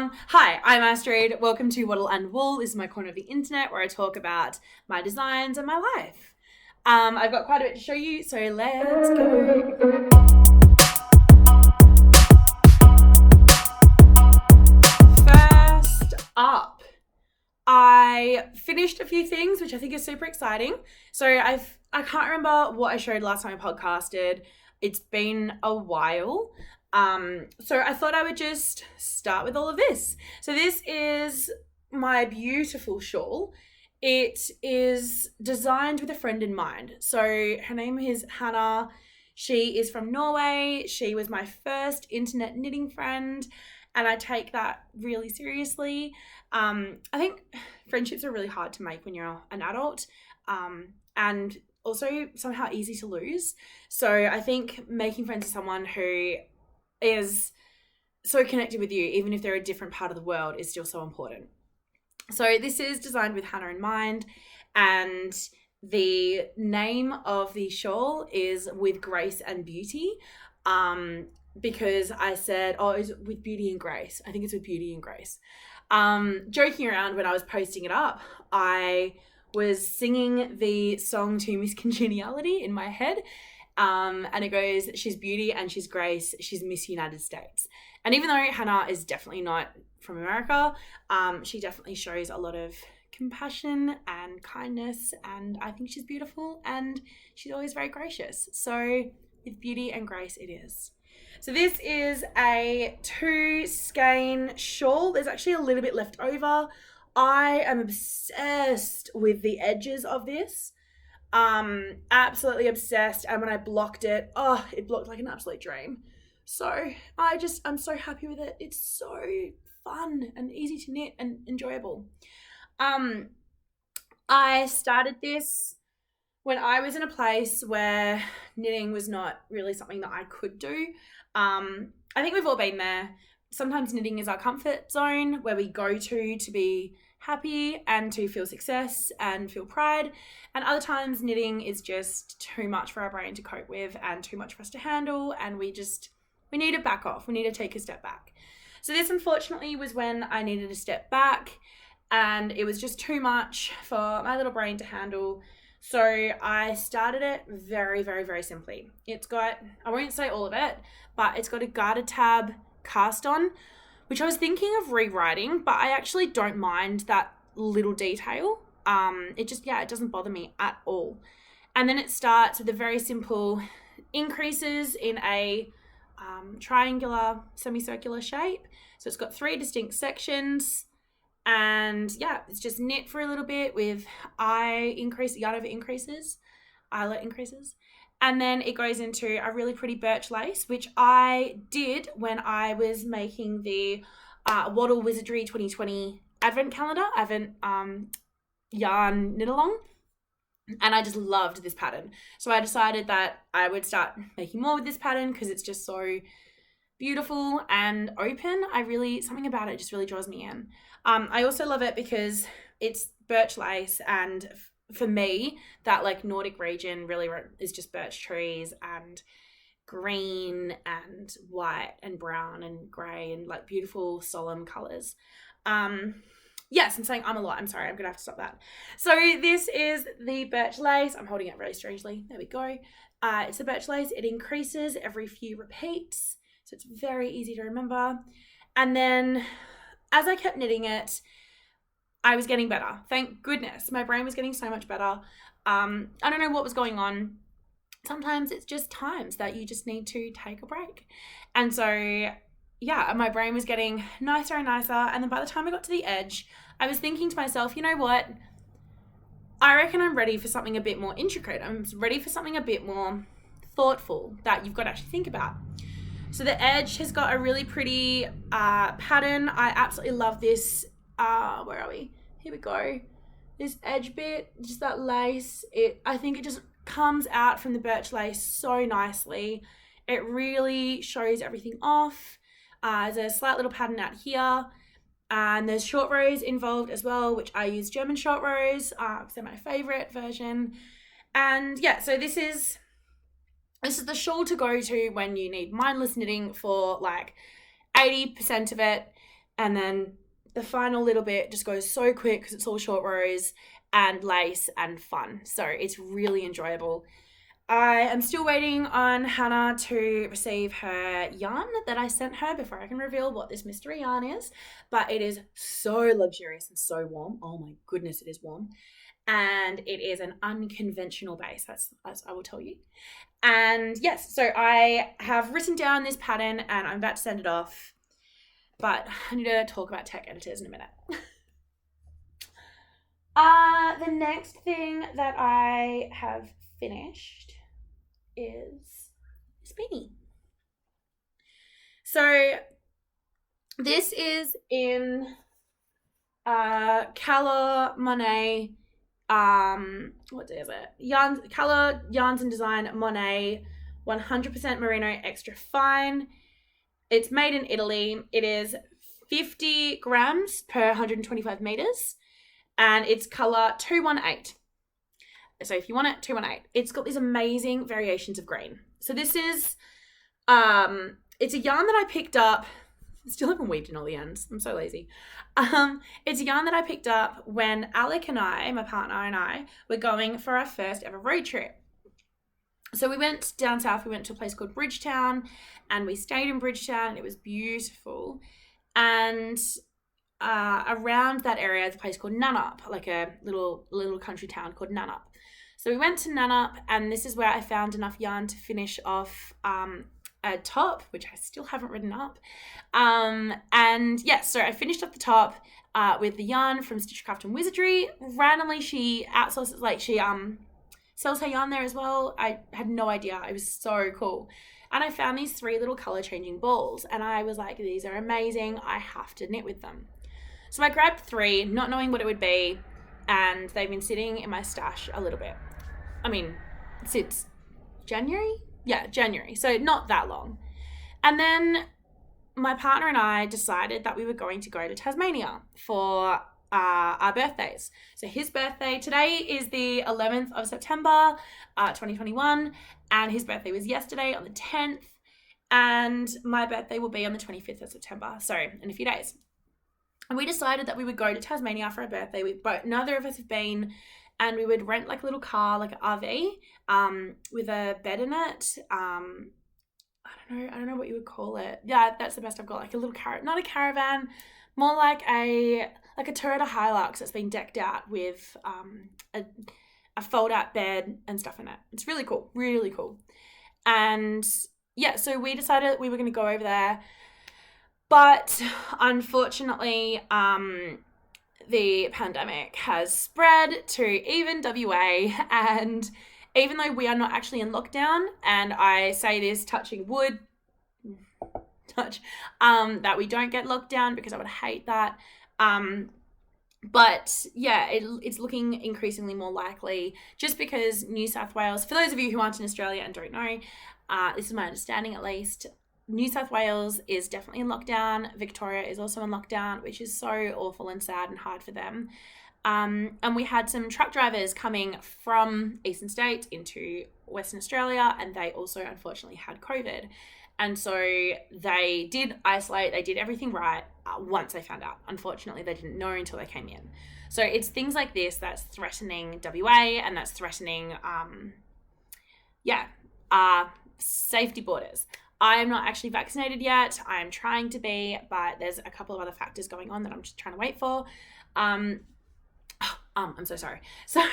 Hi, I'm Astrid. Welcome to Wattle and Wool. This is my corner of the internet where I talk about my designs and my life. I've got quite a bit to show you, so let's go. First up, I finished a few things, which I think is super exciting. So I can't remember what I showed last time I podcasted. It's been a while. So I thought I would just start with all of this. So this is my beautiful shawl. It is designed with a friend in mind. So her name is Hannah. She is from Norway. She was my first internet knitting friend, and I take that really seriously. I think friendships are really hard to make when you're an adult, and also somehow easy to lose. So I think making friends with someone who is so connected with you, even if they're a different part of the world, is still so important. So this is designed with Hannah in mind, and the name of the shawl is With Grace and Beauty, because I said, it's with Beauty and Grace. I think it's with Beauty and Grace. Joking around when I was posting it up, I was singing the song to Miss Congeniality in my head. And it goes, she's beauty and she's grace, she's Miss United States. And even though Hannah is definitely not from America, she definitely shows a lot of compassion and kindness, and I think she's beautiful and she's always very gracious. So with beauty and grace it is. So this is a 2 skein shawl. There's actually a little bit left over. I am obsessed with the edges of this. Absolutely obsessed, and when I blocked it, it blocked like an absolute dream. So I'm so happy with it. It's so fun and easy to knit and enjoyable. I started this when I was in a place where knitting was not really something that I could do. I think we've all been there. Sometimes knitting is our comfort zone where we go to be happy and to feel success and feel pride, and other times knitting is just too much for our brain to cope with and too much for us to handle, and we need to back off. We need to take a step back. So this unfortunately was when I needed to step back, and it was just too much for my little brain to handle. So I started it very, very, very simply. It's got, I won't say all of it, but it's got a garter tab cast on, which I was thinking of rewriting, but I actually don't mind that little detail. It doesn't bother me at all. And then it starts with a very simple increases in a triangular semicircular shape. So it's got 3 distinct sections, and it's just knit for a little bit with yarn over increases, eyelet increases. And then it goes into a really pretty birch lace, which I did when I was making the Wattle Wizardry 2020 Advent calendar, yarn knit along. And I just loved this pattern. So I decided that I would start making more with this pattern because it's just so beautiful and open. Something about it just really draws me in. I also love it because it's birch lace, and for me, that like Nordic region really is just birch trees and green and white and brown and grey and like beautiful solemn colours. Yes, I'm saying I'm a lot. I'm sorry. I'm going to have to stop that. So this is the birch lace. I'm holding it really strangely. There we go. It's the birch lace. It increases every few repeats, so it's very easy to remember. And then as I kept knitting it, I was getting better. Thank goodness. My brain was getting so much better. I don't know what was going on. Sometimes it's just times that you just need to take a break. And so, my brain was getting nicer and nicer. And then by the time I got to the edge, I was thinking to myself, you know what? I reckon I'm ready for something a bit more intricate. I'm ready for something a bit more thoughtful that you've got to actually think about. So the edge has got a really pretty pattern. I absolutely love this. Where are we? Here we go. This edge bit, just that lace, I think it just comes out from the birch lace so nicely. It really shows everything off. There's a slight little pattern out here, and there's short rows involved as well, which I use German short rows because they're my favorite version. And so this is the shawl to go to when you need mindless knitting for like 80% of it. And then the final little bit just goes so quick because it's all short rows and lace and fun. So it's really enjoyable. I am still waiting on Hannah to receive her yarn that I sent her before I can reveal what this mystery yarn is. But it is so luxurious and so warm. Oh my goodness, it is warm. And it is an unconventional base, as I will tell you. And yes, so I have written down this pattern and I'm about to send it off. But I need to talk about tech editors in a minute. The next thing that I have finished is this beanie. So this is in Calor Monet. What is it? Calor Yarns and Design Monet 100% Merino Extra Fine. It's made in Italy. It is 50 grams per 125 meters. And it's color 218. So if you want it, 218. It's got these amazing variations of green. So this is, it's a yarn that I picked up. I still haven't weaved in all the ends. I'm so lazy. It's a yarn that I picked up when Alec and I, my partner and I, were going for our first ever road trip. So we went down south, we went to a place called Bridgetown, and we stayed in Bridgetown, and it was beautiful. And around that area is a place called Nannup, like a little country town called Nannup. So we went to Nannup, and this is where I found enough yarn to finish off a top, which I still haven't written up. And yeah, so I finished up the top with the yarn from Stitchcraft and Wizardry. Randomly, she outsources, like she sells her yarn there as well. I had no idea. It was so cool. And I found these 3 little color changing balls and I was like, these are amazing. I have to knit with them. So I grabbed 3, not knowing what it would be. And they've been sitting in my stash a little bit. I mean, since January? Yeah, January. So not that long. And then my partner and I decided that we were going to go to Tasmania for our birthdays. So his birthday today is the 11th of September 2021 and his birthday was yesterday on the 10th and my birthday will be on the 25th of September, so in a few days. And we decided that we would go to Tasmania for our birthday. Neither of us have been, and we would rent like a little car, like an RV with a bed in it. I don't know what you would call it. Yeah, that's the best I've got. Like a little not a caravan, more like a Toyota Hilux that's been decked out with a fold-out bed and stuff in it. It's really cool, really cool. And yeah, so we decided we were going to go over there. But unfortunately, the pandemic has spread to even WA. And even though we are not actually in lockdown, and I say this touching wood, that we don't get locked down because I would hate that. But yeah, it's looking increasingly more likely just because New South Wales, for those of you who aren't in Australia and don't know, this is my understanding at least, New South Wales is definitely in lockdown. Victoria is also in lockdown, which is so awful and sad and hard for them. And we had some truck drivers coming from Eastern States into Western Australia, and they also unfortunately had COVID. And so they did isolate, they did everything right once they found out. Unfortunately, they didn't know until they came in. So it's things like this that's threatening WA and that's threatening, safety borders. I'm not actually vaccinated yet. I'm trying to be, but there's a couple of other factors going on that I'm just trying to wait for. I'm so sorry. So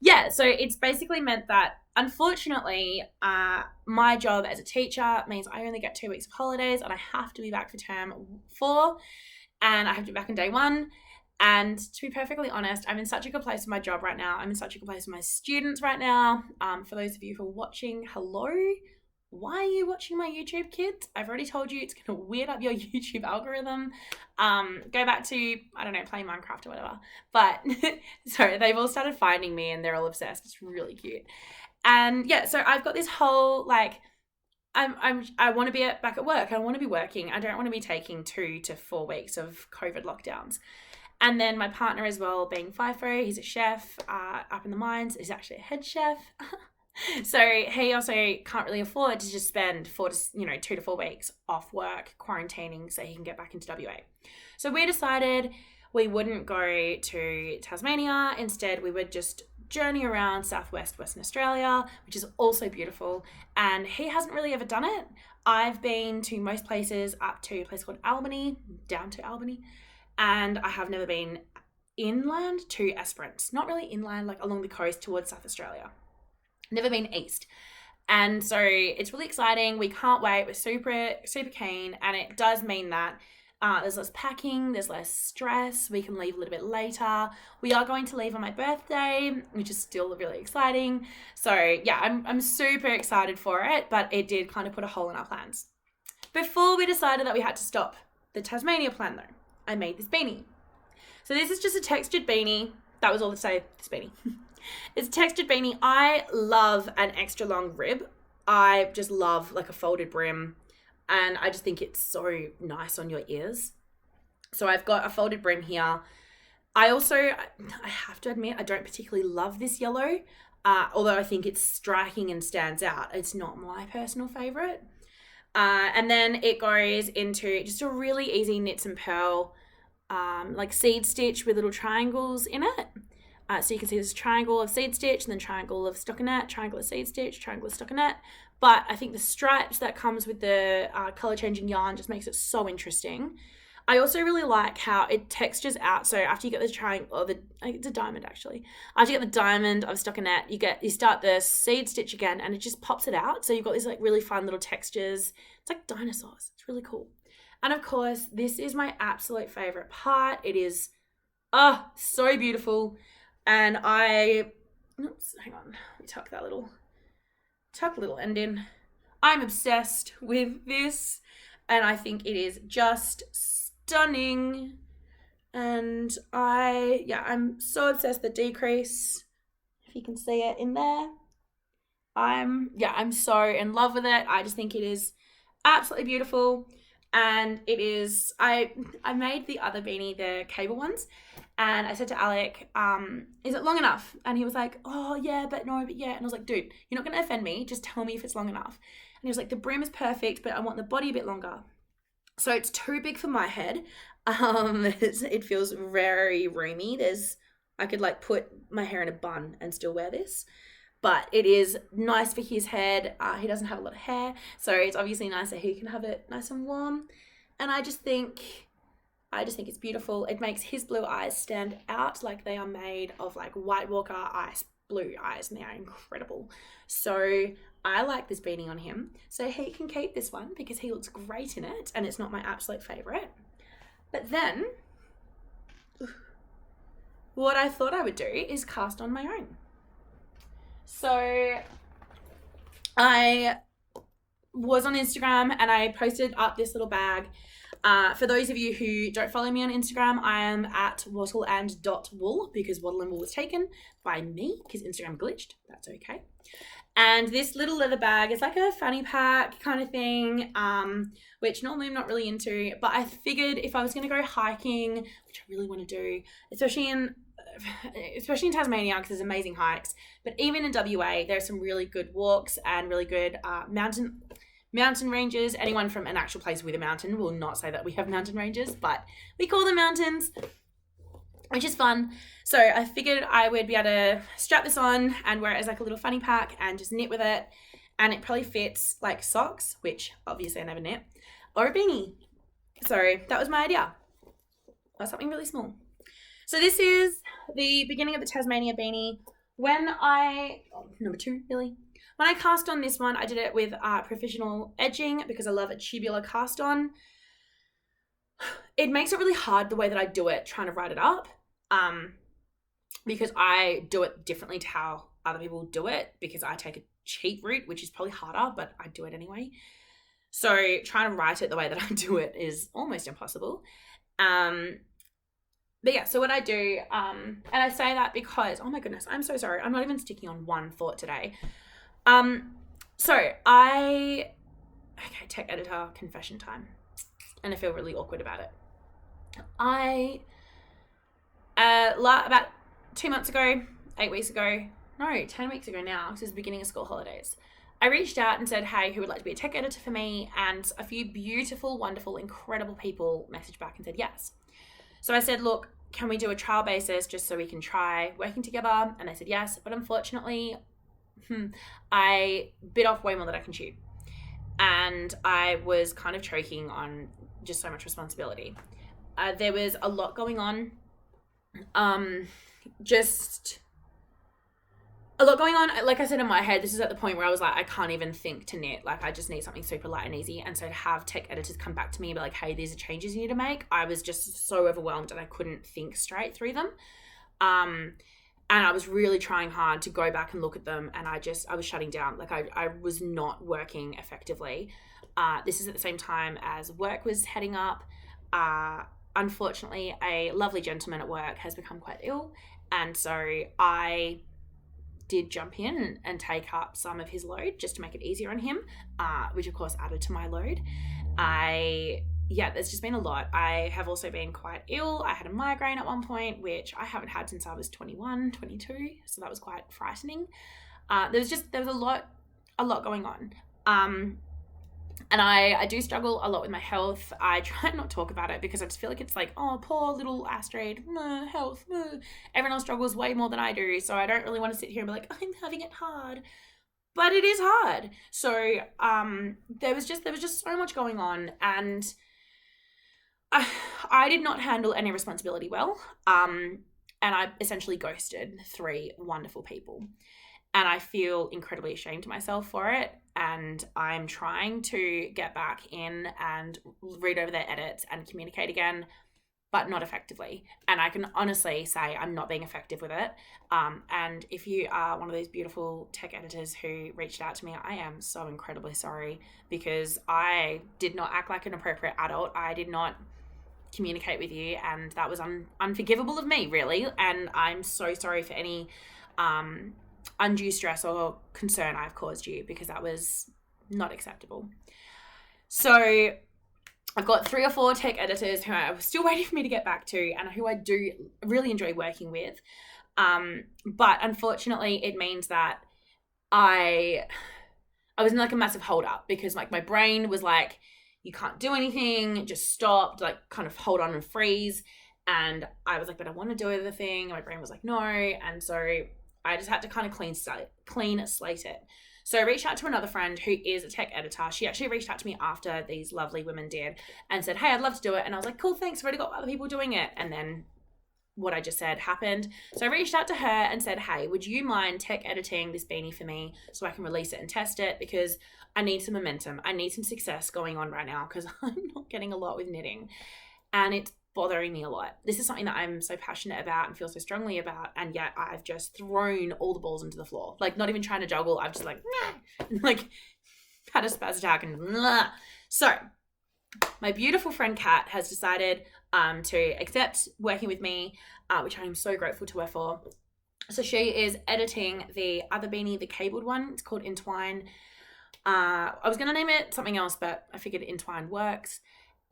yeah, so it's basically meant that unfortunately, my job as a teacher means I only get 2 weeks of holidays and I have to be back for term 4 and I have to be back on day 1. And to be perfectly honest, I'm in such a good place with my job right now. I'm in such a good place with my students right now. For those of you who are watching, hello. Why are you watching my YouTube, kids? I've already told you it's going to weird up your YouTube algorithm. Go back to, I don't know, playing Minecraft or whatever. But, sorry, they've all started finding me and they're all obsessed. It's really cute. And yeah, so I've got this whole, like, I want to be back at work. I want to be working. I don't want to be taking 2 to 4 weeks of COVID lockdowns. And then my partner as well, being FIFO, he's a chef up in the mines. He's actually a head chef. So he also can't really afford to just spend 2 to 4 weeks off work quarantining so he can get back into WA. So we decided we wouldn't go to Tasmania. Instead, we would just journey around southwest Western Australia, which is also beautiful. And he hasn't really ever done it. I've been to most places up to a place called Albany, down to Albany, and I have never been inland to Esperance. Not really inland, like along the coast towards South Australia. Never been east. And so it's really exciting. We can't wait. We're super, super keen. And it does mean that there's less packing, there's less stress. We can leave a little bit later. We are going to leave on my birthday, which is still really exciting. So yeah, I'm super excited for it, but it did kind of put a hole in our plans. Before we decided that we had to stop the Tasmania plan though, I made this beanie. So this is just a textured beanie. That was all to say, this beanie. It's a textured beanie. I love an extra long rib. I just love like a folded brim. And I just think it's so nice on your ears. So I've got a folded brim here. I have to admit, I don't particularly love this yellow. Although I think it's striking and stands out. It's not my personal favorite. And then it goes into just a really easy knits and purl, like seed stitch with little triangles in it. So you can see this triangle of seed stitch and then triangle of stockinette, triangle of seed stitch, triangle of stockinette. But I think the stripes that comes with the color changing yarn just makes it so interesting. I also really like how it textures out. So after you get the triangle, or it's a diamond actually. After you get the diamond of stockinette, you start the seed stitch again and it just pops it out. So you've got these like really fun little textures. It's like dinosaurs. It's really cool. And of course, this is my absolute favorite part. It is, so beautiful. And hang on, let me tuck little end in. I'm obsessed with this and I think it is just stunning. And I'm so obsessed with the decrease. If you can see it in there. I'm so in love with it. I just think it is absolutely beautiful. And it is, I made the other beanie, the cable ones, and I said to Alec, is it long enough? And he was like, oh yeah, but no, but yeah. And I was like, dude, you're not going to offend me. Just tell me if it's long enough. And he was like, the brim is perfect, but I want the body a bit longer. So it's too big for my head. It feels very roomy. I could like put my hair in a bun and still wear this. But it is nice for his head. He doesn't have a lot of hair, so it's obviously nice that he can have it nice and warm. And I just think it's beautiful. It makes his blue eyes stand out like they are made of like White Walker ice blue eyes, and they are incredible. So I like this beanie on him. So he can keep this one because he looks great in it, and it's not my absolute favorite. But then, what I thought I would do is cast on my own. So I was on Instagram and I posted up this little bag. For those of you who don't follow me on Instagram, I am at Wattle and .wool because Wattle and Wool was taken by me because Instagram glitched. That's okay. And this little leather bag is like a fanny pack kind of thing, which normally I'm not really into. But I figured if I was going to go hiking, which I really want to do, especially in Tasmania because there's amazing hikes, but even in WA there's some really good walks and really good mountain ranges. Anyone from an actual place with a mountain will not say that we have mountain ranges, but we call them mountains, which is fun. So I figured I would be able to strap this on and wear it as like a little fanny pack and just knit with it, and it probably fits like socks, which obviously I never knit, or a beanie. So that was my idea, or something really small. So this is the beginning of the Tasmania beanie. Number 2, really. When I cast on this one, I did it with Provisional edging because I love a tubular cast on. It makes it really hard the way that I do it, trying to write it up, because I do it differently to how other people do it, because I take a cheat route, which is probably harder, but I do it anyway. So trying to write it the way that I do it is almost impossible. But yeah, so what I do, and I say that because, oh my goodness, I'm so sorry. I'm not even sticking on one thought today. Tech editor confession time. And I feel really awkward about it. About 2 months ago, 8 weeks ago, no, 10 weeks ago now, because it was the beginning of school holidays. I reached out and said, hey, who would like to be a tech editor for me? And a few beautiful, wonderful, incredible people messaged back and said yes. So I said, look, can we do a trial basis just so we can try working together? And they said yes, but unfortunately, I bit off way more than I can chew. And I was kind of choking on just so much responsibility. There was a lot going on. Just a lot going on. Like I said, in my head, this is at the point where I was like, I can't even think to knit. Like, I just need something super light and easy. And so to have tech editors come back to me and be like, hey, these are changes you need to make, I was just so overwhelmed and I couldn't think straight through them. And I was really trying hard to go back and look at them, and I was shutting down. Like, I was not working effectively. This is at the same time as work was heading up. Unfortunately, a lovely gentleman at work has become quite ill, and so I did jump in and take up some of his load just to make it easier on him, which of course added to my load. There's just been a lot. I have also been quite ill. I had a migraine at one point, which I haven't had since I was 21, 22, so that was quite frightening. There was a lot going on. And I do struggle a lot with my health. I try not to talk about it because I just feel like it's like, oh, poor little Astrid, health. Everyone else struggles way more than I do, so I don't really want to sit here and be like, I'm having it hard. But it is hard. So there was just so much going on, and I did not handle any responsibility well. And I essentially ghosted 3 wonderful people. And I feel incredibly ashamed of myself for it. And I'm trying to get back in and read over their edits and communicate again, but not effectively. And I can honestly say I'm not being effective with it. And if you are one of those beautiful tech editors who reached out to me, I am so incredibly sorry, because I did not act like an appropriate adult. I did not communicate with you, and that was unforgivable of me, really. And I'm so sorry for any undue stress or concern I've caused you, because that was not acceptable. So I've got 3 or 4 tech editors who are still waiting for me to get back to, and who I do really enjoy working with. But unfortunately, it means that I was in like a massive hold up, because like my brain was like, you can't do anything, just stopped, like kind of hold on and freeze. And I was like, but I want to do the thing. And my brain was like, no. And so I just had to kind of clean slate it. So I reached out to another friend who is a tech editor. She actually reached out to me after these lovely women did and said, hey, I'd love to do it. And I was like, cool, thanks. I've already got other people doing it. And then what I just said happened. So I reached out to her and said, hey, would you mind tech editing this beanie for me so I can release it and test it? Because I need some momentum. I need some success going on right now, because I'm not getting a lot with knitting. And it's bothering me a lot. This is something that I'm so passionate about and feel so strongly about, and yet I've just thrown all the balls into the floor. Like, not even trying to juggle. I've just like had a spaz attack and So my beautiful friend Kat has decided to accept working with me, which I am so grateful to her for. So she is editing the other beanie, the cabled one. It's called Entwine. I was going to name it something else, but I figured Entwine works,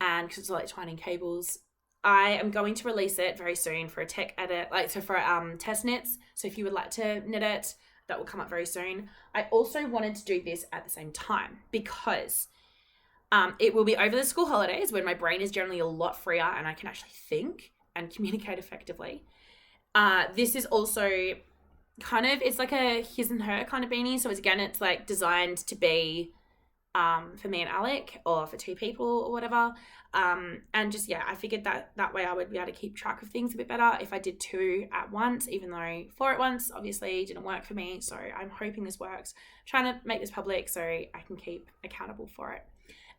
and because it's like twining cables. I am going to release it very soon for a tech edit, for test knits. So if you would like to knit it, that will come up very soon. I also wanted to do this at the same time, because it will be over the school holidays, when my brain is generally a lot freer and I can actually think and communicate effectively. This is also kind of, it's like a his and her kind of beanie. So it's like designed to be for me and Alec, or for 2 people or whatever. And just, I figured that way I would be able to keep track of things a bit better if I did 2 at once, even though 4 at once obviously didn't work for me. So I'm hoping this works. I'm trying to make this public so I can keep accountable for it.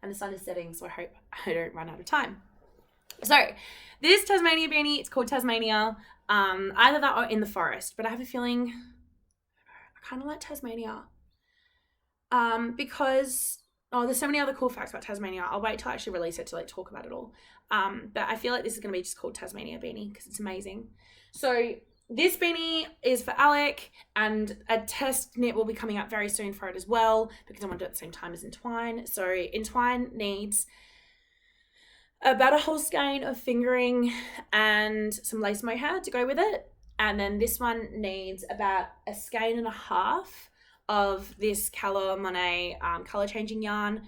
And the sun is setting, so I hope I don't run out of time. So this Tasmania beanie, it's called Tasmania. Either that or In the Forest, but I have a feeling I kind of like Tasmania. Because there's so many other cool facts about Tasmania. I'll wait till I actually release it to like talk about it all. But I feel like this is going to be just called Tasmania Beanie, because it's amazing. So this beanie is for Alec, and a test knit will be coming up very soon for it as well, because I want to do it at the same time as Entwine. So Entwine needs about a whole skein of fingering and some lace mohair to go with it. And then this one needs about a skein and a half of this Calor Monet colour changing yarn,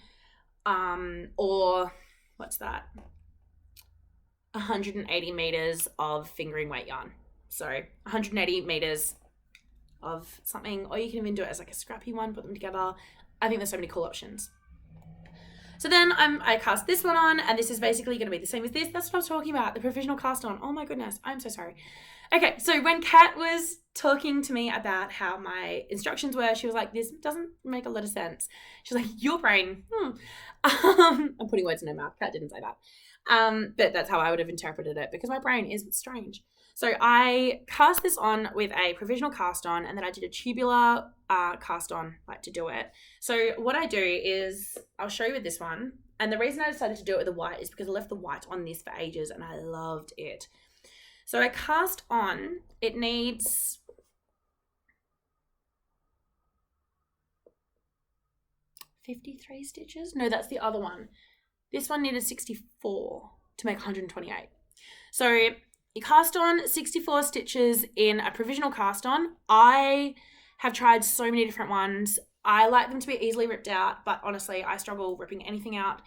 or what's that? 180 meters of fingering weight yarn. So 180 meters of something, or you can even do it as like a scrappy one, put them together. I think there's so many cool options. So then I cast this one on, and this is basically going to be the same as this. That's what I was talking about, the Provisional Cast On. Oh my goodness, I'm so sorry. Okay, so when Kat was talking to me about how my instructions were, she was like, this doesn't make a lot of sense. She's like, your brain, I'm putting words in her mouth. Kat didn't say that. But that's how I would have interpreted it, because my brain is strange. So I cast this on with a Provisional Cast On, and then I did a tubular cast on, like, to do it. So what I do is, I'll show you with this one. And the reason I decided to do it with the white is because I left the white on this for ages and I loved it. So I cast on, it needs 53 stitches. No, that's the other one. This one needed 64 to make 128. So you cast on 64 stitches in a Provisional Cast On. I have tried so many different ones. I like them to be easily ripped out, but honestly, I struggle ripping anything out.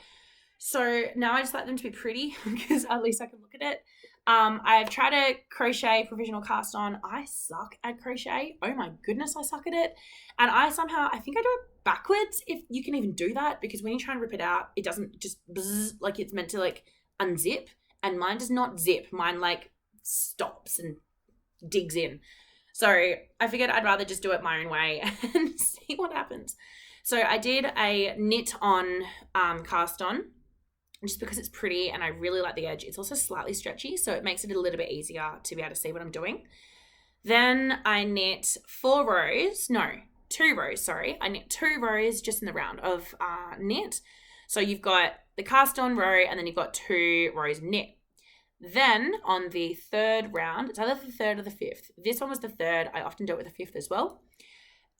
So now I just like them to be pretty because at least I can look at it. I've tried to crochet Provisional Cast On. I suck at crochet. Oh my goodness, I suck at it. And I think I do it backwards, if you can even do that, because when you try and rip it out, it doesn't just bzz, like it's meant to like unzip, and mine does not zip. Mine like stops and digs in. So I figured I'd rather just do it my own way and see what happens. So I did a knit on cast on, just because it's pretty and I really like the edge. It's also slightly stretchy, so it makes it a little bit easier to be able to see what I'm doing. Then I knit 2 rows. I knit 2 rows just in the round of knit. So you've got the cast on row and then you've got 2 rows knit. Then on the 3rd round, it's either the 3rd or the 5th. This one was the 3rd. I often do it with the 5th as well.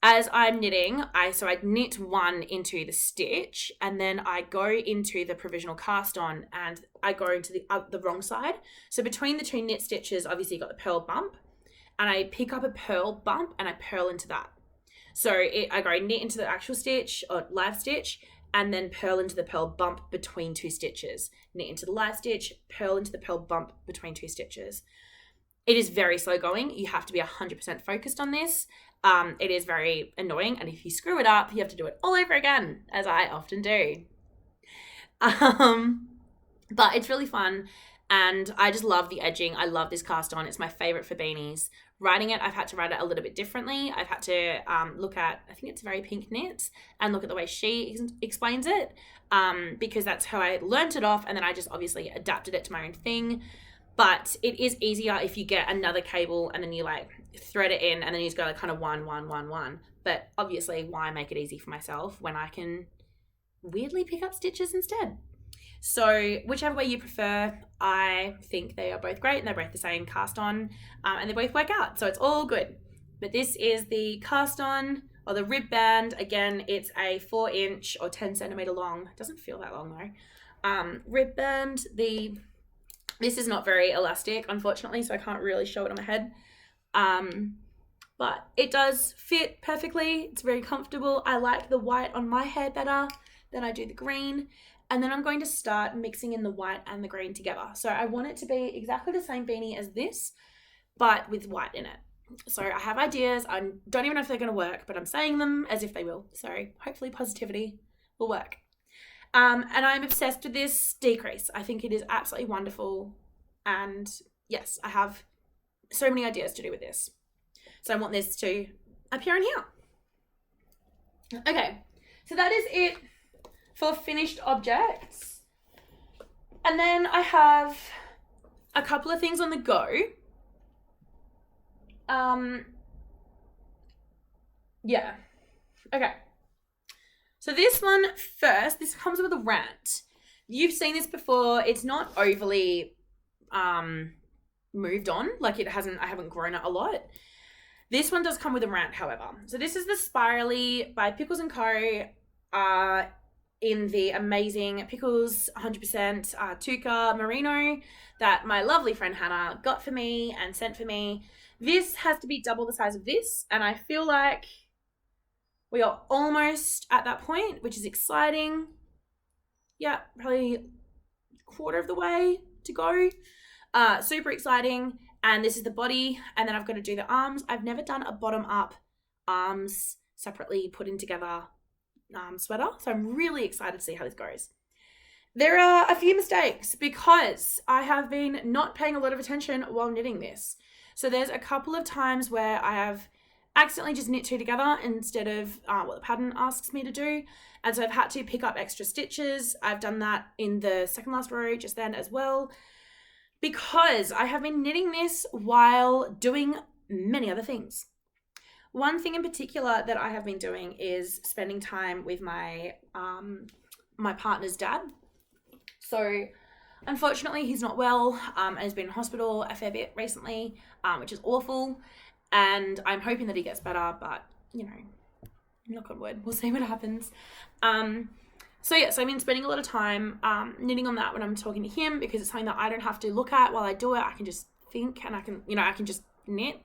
As I'm knitting, I knit 1 into the stitch, and then I go into the Provisional Cast On, and I go into the wrong side. So between the 2 knit stitches, obviously you got the purl bump, and I pick up a purl bump and I purl into that. So I go knit into the actual stitch or live stitch, and then purl into the purl bump between 2 stitches. Knit into the live stitch, purl into the purl bump between 2 stitches. It is very slow going. You have to be 100% focused on this. It is very annoying, and if you screw it up, you have to do it all over again, as I often do. But it's really fun, and I just love the edging. I love this cast on. It's my favorite for beanies. Writing it, I've had to write it a little bit differently. I've had to look at, I think it's Very Pink Knits, and look at the way she explains it, because that's how I learnt it off, and then I just obviously adapted it to my own thing. But it is easier if you get another cable and then you like thread it in, and then you just go like kind of 1, 1, 1, 1. But obviously, why make it easy for myself when I can weirdly pick up stitches instead? So whichever way you prefer, I think they are both great, and they're both the same cast on, and they both work out. So it's all good. But this is the cast on, or the rib band. Again, it's a 4-inch or 10 centimeter long. It doesn't feel that long though. Rib band. This is not very elastic, unfortunately, so I can't really show it on my head. But it does fit perfectly. It's very comfortable. I like the white on my hair better than I do the green. And then I'm going to start mixing in the white and the green together. So I want it to be exactly the same beanie as this, but with white in it. So I have ideas. I don't even know if they're going to work, but I'm saying them as if they will. So hopefully positivity will work. And I'm obsessed with this decrease. I think it is absolutely wonderful. And yes, I have so many ideas to do with this. So I want this to appear in here. Okay, so that is it for finished objects. And then I have a couple of things on the go. Yeah. Okay. So this one first, this comes with a rant. You've seen this before. It's not overly moved on. Like I haven't grown it a lot. This one does come with a rant, however. So this is the Spirally by Pickles & Co. in the amazing Pickles 100% Tuca Merino that my lovely friend Hannah got for me and sent for me. This has to be double the size of this, and I feel like we are almost at that point, which is exciting. Yeah, probably a quarter of the way to go. Super exciting. And this is the body, and then I've got to do the arms. I've never done a bottom up arms separately put in together sweater, so I'm really excited to see how this goes. There are a few mistakes because I have been not paying a lot of attention while knitting this. So there's a couple of times where I have accidentally just knit two together instead of what the pattern asks me to do, and so I've had to pick up extra stitches. I've done that in the second last row just then as well, because I have been knitting this while doing many other things. One thing in particular that I have been doing is spending time with my my partner's dad. So unfortunately he's not well and has been in hospital a fair bit recently, which is awful, and I'm hoping that he gets better, but you know, knock on wood, we'll see what happens. So I've been spending a lot of time knitting on that when I'm talking to him, because it's something that I don't have to look at while I do it. I can just think, and I can just knit.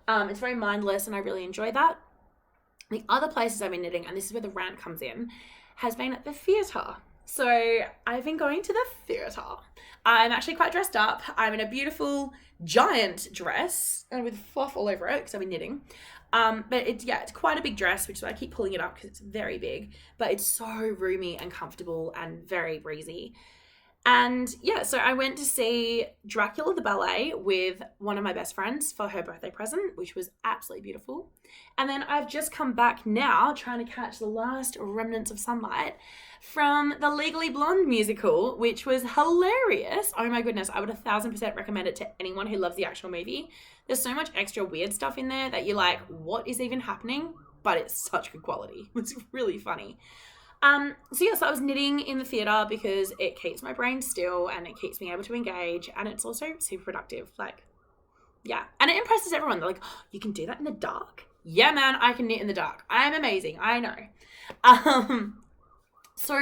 It's very mindless, and I really enjoy that. The other places I've been knitting, and this is where the rant comes in, has been at the theatre. So I've been going to the theatre. I'm actually quite dressed up. I'm in a beautiful giant dress and with fluff all over it because I've been knitting. But it's quite a big dress, which is why I keep pulling it up because it's very big, but it's so roomy and comfortable and very breezy. And so I went to see Dracula the ballet with one of my best friends for her birthday present, which was absolutely beautiful. And then I've just come back now trying to catch the last remnants of sunlight from the Legally Blonde musical, which was hilarious. Oh my goodness, I would 1000% recommend it to anyone who loves the actual movie. There's so much extra weird stuff in there that you're like, what is even happening? But it's such good quality. It's really funny. So I was knitting in the theatre because it keeps my brain still and it keeps me able to engage, and it's also super productive. And it impresses everyone. They're like, oh, you can do that in the dark? Yeah, man, I can knit in the dark. I am amazing. I know. So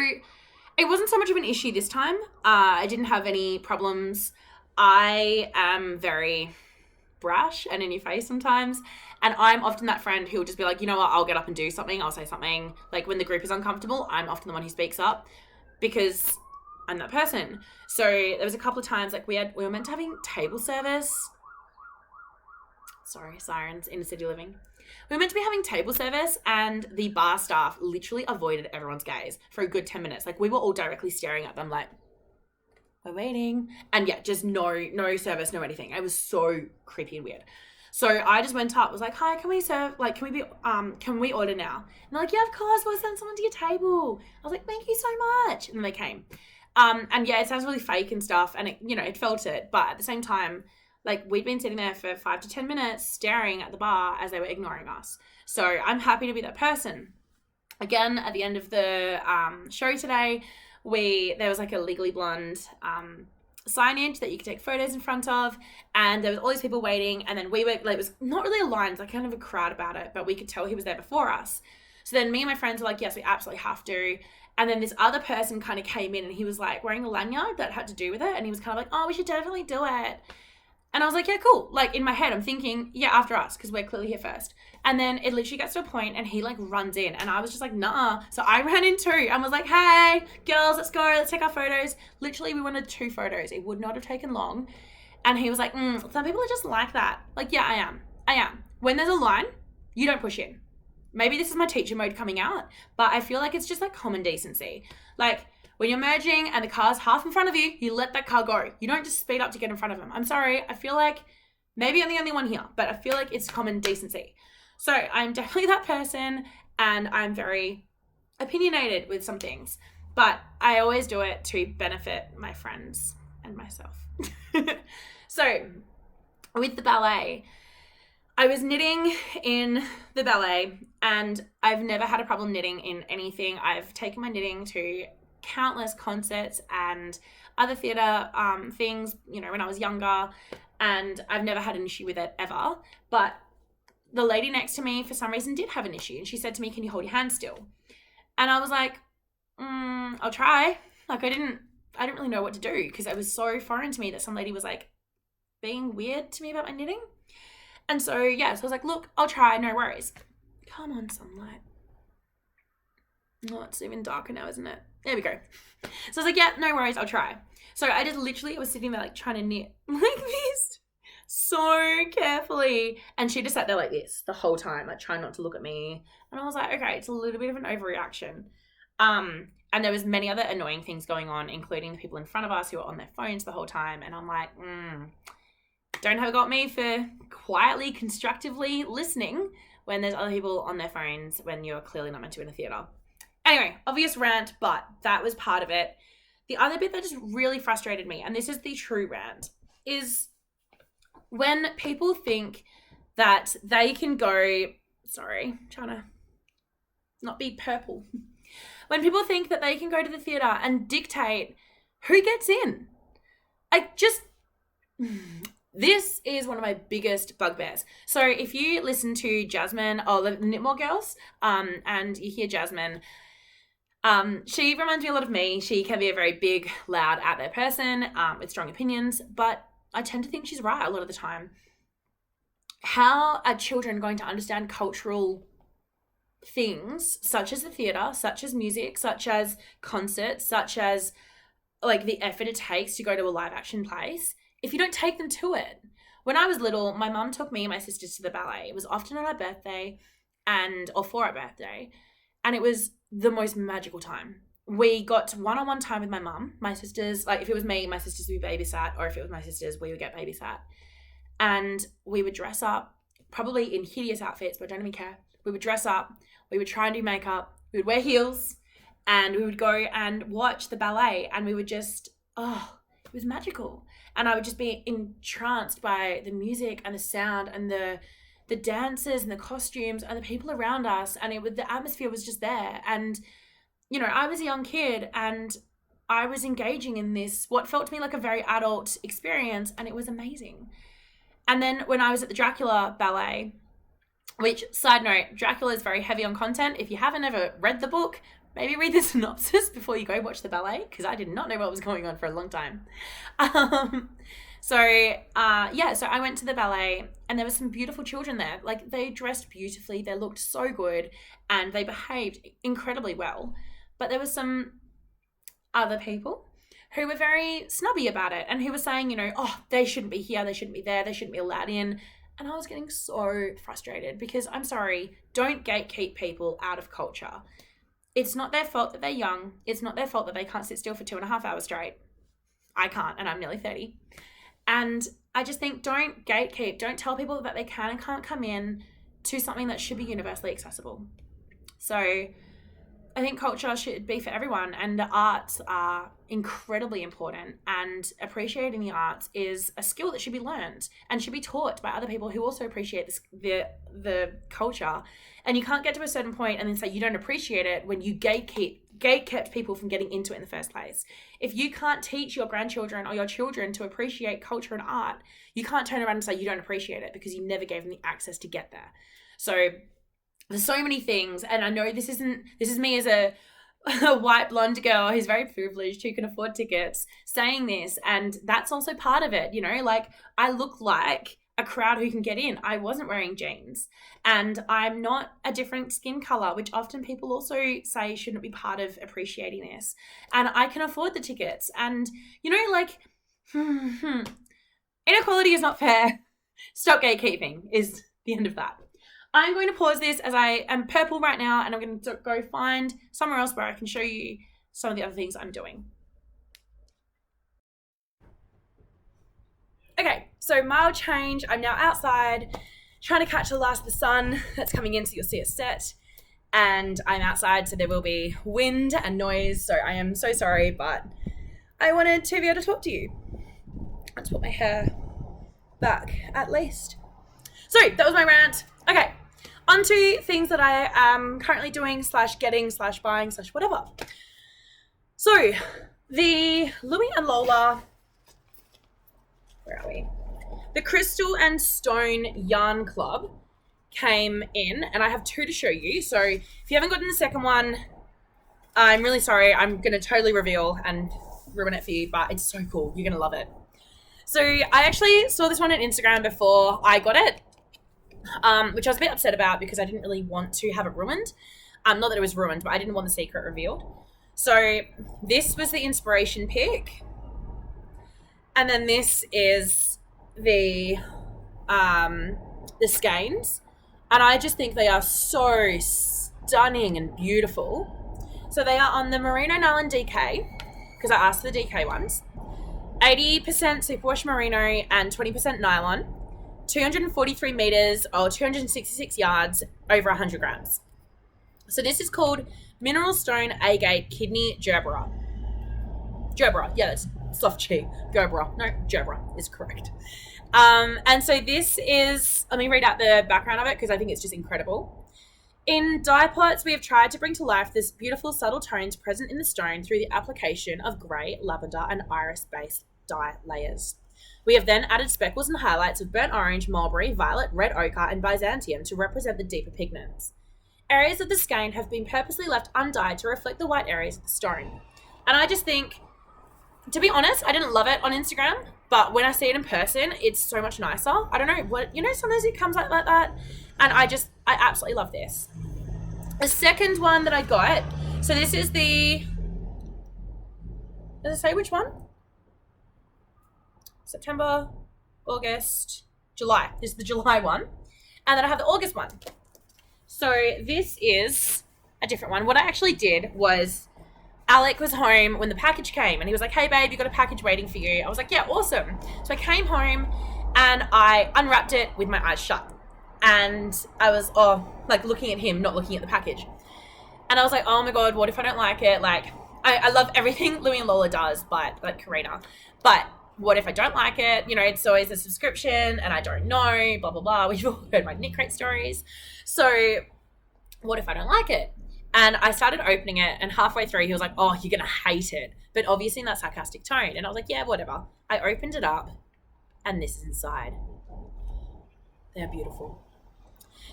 it wasn't so much of an issue this time. I didn't have any problems. I am very brash and in your face sometimes, and I'm often that friend who will just be like, you know what, I'll get up and do something, I'll say something. Like when the group is uncomfortable, I'm often the one who speaks up because I'm that person. So there was a couple of times, like we were meant to having table service. Sorry, sirens, inner city living. We were meant to be having table service, and the bar staff literally avoided everyone's gaze for a good 10 minutes. Like we were all directly staring at them like, we're waiting. And just no service, no anything. It was so creepy and weird. So I just went up, was like, hi, can we serve, like, can we order now? And they're like, yeah, of course, we'll send someone to your table. I was like, thank you so much. And then they came. It sounds really fake and stuff, and it felt it. But at the same time, like, we'd been sitting there for 5 to 10 minutes staring at the bar as they were ignoring us. So I'm happy to be that person. Again, at the end of the show today, there was like a Legally Blonde signage that you could take photos in front of, and there was all these people waiting, and then we were like, it was not really a line, it's like kind of a crowd about it, but we could tell he was there before us. So then me and my friends were like, yes, we absolutely have to. And then this other person kind of came in, and he was like wearing a lanyard that had to do with it, and he was kind of like, oh, we should definitely do it. And I was like, yeah, cool. Like in my head, I'm thinking, yeah, after us, because we're clearly here first. And then it literally gets to a point and he like runs in, and I was just like, nah. So I ran in too and was like, hey, girls, let's go. Let's take our photos. Literally, we wanted 2 photos. It would not have taken long. And he was like, some people are just like that. Like, yeah, I am. When there's a line, you don't push in. Maybe this is my teacher mode coming out, but I feel like it's just like common decency. Like, when you're merging and the car's half in front of you, you let that car go. You don't just speed up to get in front of them. I'm sorry. I feel like maybe I'm the only one here, but I feel like it's common decency. So I'm definitely that person, and I'm very opinionated with some things, but I always do it to benefit my friends and myself. So with the ballet, I was knitting in the ballet, and I've never had a problem knitting in anything. I've taken my knitting to countless concerts and other theatre things, when I was younger, and I've never had an issue with it ever. But the lady next to me, for some reason, did have an issue, and she said to me, can you hold your hand still? And I was like, I'll try. Like I didn't really know what to do because it was so foreign to me that some lady was like being weird to me about my knitting. And so, yeah, so I was like, look, I'll try, no worries. Come on, sunlight. Oh, it's even darker now, isn't it? There we go. So I was like, yeah, no worries, I'll try. So I just literally was sitting there like trying to knit like this so carefully. And she just sat there like this the whole time, like trying not to look at me. And I was like, okay, it's a little bit of an overreaction. And there was many other annoying things going on, including the people in front of us who were on their phones the whole time. And I'm like, don't have got me for quietly, constructively listening when there's other people on their phones when you're clearly not meant to in a theatre. Anyway, obvious rant, but that was part of it. The other bit that just really frustrated me, and this is the true rant, is when people think that they can go, sorry, I'm trying to not be purple. When people think that they can go to the theatre and dictate who gets in. This is one of my biggest bugbears. So if you listen to Jasmine or the Knitmore Girls, and you hear Jasmine, she reminds me a lot of me. She can be a very big, loud, out there person with strong opinions, but I tend to think she's right a lot of the time. How are children going to understand cultural things such as the theatre, such as music, such as concerts, such as like the effort it takes to go to a live action place if you don't take them to it? When I was little, my mum took me and my sisters to the ballet. It was often on our birthday or for our birthday, and it was the most magical time. We got one-on-one time with my mum. My sisters, like if it was me, my sisters would be babysat, or if it was my sisters, we would get babysat. And we would dress up, probably in hideous outfits, but I don't even care. We would dress up, we would try and do makeup, we would wear heels, and we would go and watch the ballet, and we would just, it was magical. And I would just be entranced by the music and the sound and the dancers and the costumes and the people around us, and the atmosphere was just there. And, you know, I was a young kid and I was engaging in this, what felt to me like a very adult experience, and it was amazing. And then when I was at the Dracula ballet, which, side note, Dracula is very heavy on content. If you haven't ever read the book, maybe read the synopsis before you go watch the ballet, because I did not know what was going on for a long time. So I went to the ballet, and there were some beautiful children there. Like, they dressed beautifully, they looked so good, and they behaved incredibly well. But there were some other people who were very snobby about it, and who were saying, you know, they shouldn't be here, they shouldn't be there, they shouldn't be allowed in. And I was getting so frustrated because, I'm sorry, don't gatekeep people out of culture. It's not their fault that they're young. It's not their fault that they can't sit still for 2.5 hours straight. I can't, and I'm nearly 30. And I just think, don't gatekeep. Don't tell people that they can and can't come in to something that should be universally accessible. So I think culture should be for everyone, and the arts are incredibly important, and appreciating the arts is a skill that should be learned and should be taught by other people who also appreciate the culture. And you can't get to a certain point and then say you don't appreciate it when you gatekept people from getting into it in the first place. If you can't teach your grandchildren or your children to appreciate culture and art, you can't turn around and say you don't appreciate it because you never gave them the access to get there. So there's so many things, and I know this is me as a white blonde girl who's very privileged, who can afford tickets, saying this, and that's also part of it, you know, like I look like a crowd who can get in. I wasn't wearing jeans, and I'm not a different skin color, which often people also say shouldn't be part of appreciating this, and I can afford the tickets. And, you know, like inequality is not fair. Stop gatekeeping is the end of that. I'm going to pause this as I am purple right now, and I'm going to go find somewhere else where I can show you some of the other things I'm doing. Okay, so mild change. I'm now outside trying to catch the last of the sun that's coming in, so you'll see it set. And I'm outside, so there will be wind and noise, so I am so sorry, but I wanted to be able to talk to you. Let's put my hair back, at least. So that was my rant. Okay, on to things that I am currently doing / getting / buying / whatever. So the Louie and Lola, where are we? The Crystal and Stone Yarn Club came in, and I have 2 to show you. So if you haven't gotten the second one, I'm really sorry. I'm going to totally reveal and ruin it for you, but it's so cool. You're going to love it. So I actually saw this one on Instagram before I got it, which I was a bit upset about because I didn't really want to have it ruined. Not that it was ruined, but I didn't want the secret revealed. So this was the inspiration pick. And then this is the skeins. And I just think they are so stunning and beautiful. So they are on the Merino Nylon DK, because I asked for the DK ones. 80% superwash merino and 20% nylon. 243 meters or 266 yards, over 100 grams. So this is called Mineral Stone Agate Kidney Gerbera. Gerbera, yeah, that's soft G. Gerbera. No, Gerbera is correct. And so this is, let me read out the background of it because I think it's just incredible. In dye plots, we have tried to bring to life this beautiful subtle tones present in the stone through the application of grey, lavender and iris-based dye layers. We have then added speckles and highlights of burnt orange, mulberry, violet, red ochre and Byzantium to represent the deeper pigments. Areas of the skein have been purposely left undyed to reflect the white areas of the stone. And I just think, to be honest, I didn't love it on Instagram, but when I see it in person, it's so much nicer. I don't know what, sometimes it comes out like that. And I absolutely love this. The second one that I got, so this is the, does it say which one? September, August, July. This is the July one. And then I have the August one. So this is a different one. What I actually did was, Alec was home when the package came and he was like, hey babe, you got a package waiting for you. I was like, yeah, awesome. So I came home and I unwrapped it with my eyes shut. And I was, looking at him, not looking at the package. And I was like, oh my God, what if I don't like it? Like, I love everything Louie and Lola does, but like Karina. But what if I don't like it? It's always a subscription and I don't know, blah, blah, blah. We've all heard my Knit Crate stories. So what if I don't like it? And I started opening it and halfway through he was like, oh, you're going to hate it. But obviously in that sarcastic tone. And I was like, yeah, whatever. I opened it up and this is inside. They're beautiful.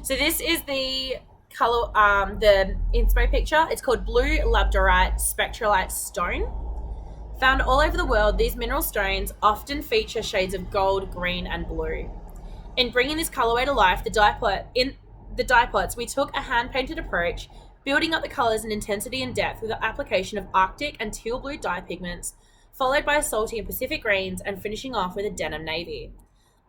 So this is the color, the inspo picture. It's called Blue Labradorite Spectralite Stone. Found all over the world, these mineral stones often feature shades of gold, green, and blue. In bringing this colorway to life, in the dye plots, we took a hand-painted approach, building up the colors in intensity and depth with the application of Arctic and teal blue dye pigments, followed by salty and Pacific greens, and finishing off with a denim navy.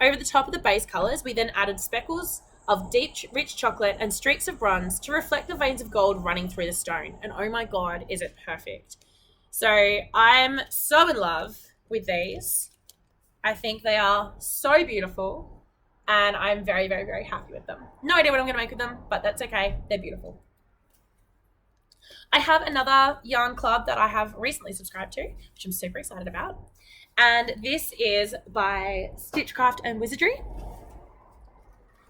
Over the top of the base colors, we then added speckles of deep, rich chocolate and streaks of bronze to reflect the veins of gold running through the stone. And oh my God, is it perfect. So I'm so in love with these. I think they are so beautiful and I'm very, very, very happy with them. No idea what I'm going to make with them, but that's okay. They're beautiful. I have another yarn club that I have recently subscribed to, which I'm super excited about. And this is by Stitchcraft and Wizardry.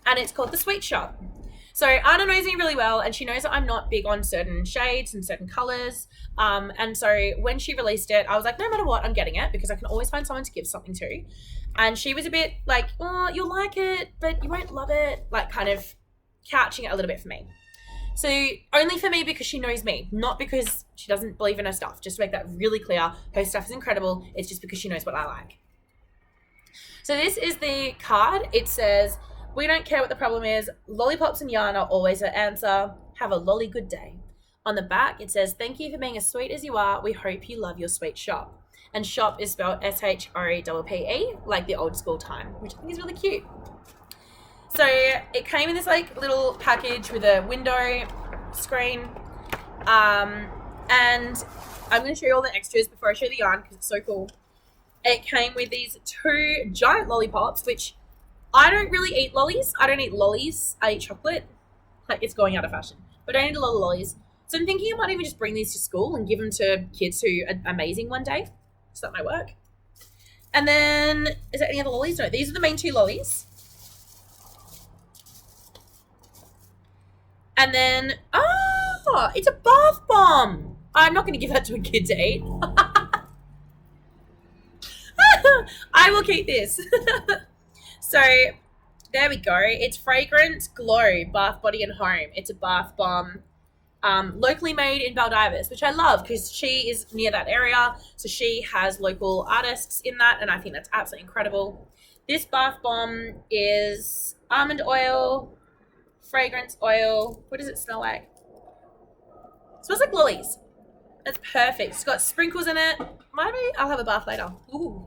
And it's called the Sweet Shoppe. So Anna knows me really well and she knows that I'm not big on certain shades and certain colors. And so when she released it, I was like, no matter what, I'm getting it because I can always find someone to give something to. And she was a bit like, oh, you'll like it, but you won't love it. Like kind of couching it a little bit for me. So only for me because she knows me, not because she doesn't believe in her stuff. Just to make that really clear, her stuff is incredible. It's just because she knows what I like. So this is the card. It says, we don't care what the problem is. Lollipops and yarn are always the answer. Have a lolly good day. On the back, it says, thank you for being as sweet as you are. We hope you love your sweet shop. And shop is spelled S-H-O-P-P-E, like the old school time, which I think is really cute. So it came in this like little package with a window screen. And I'm going to show you all the extras before I show the yarn because it's so cool. It came with these 2 giant lollipops, which I don't really eat lollies. I don't eat lollies. I eat chocolate. Like, it's going out of fashion. But I don't eat a lot of lollies. So I'm thinking I might even just bring these to school and give them to kids who are amazing one day. So that might work. And then, is there any other lollies? No, these are the main 2 lollies. And then, oh, it's a bath bomb. I'm not going to give that to a kid to eat. I will keep this. So there we go. It's Fragrant Glow, Bath, Body and Home. It's a bath bomb. locally made in Baldivis, which I love because she is near that area. So she has local artists in that, and I think that's absolutely incredible. This bath bomb is almond oil, fragrance oil. What does it smell like? It smells like lilies. It's perfect. It's got sprinkles in it. Maybe I'll have a bath later. Ooh.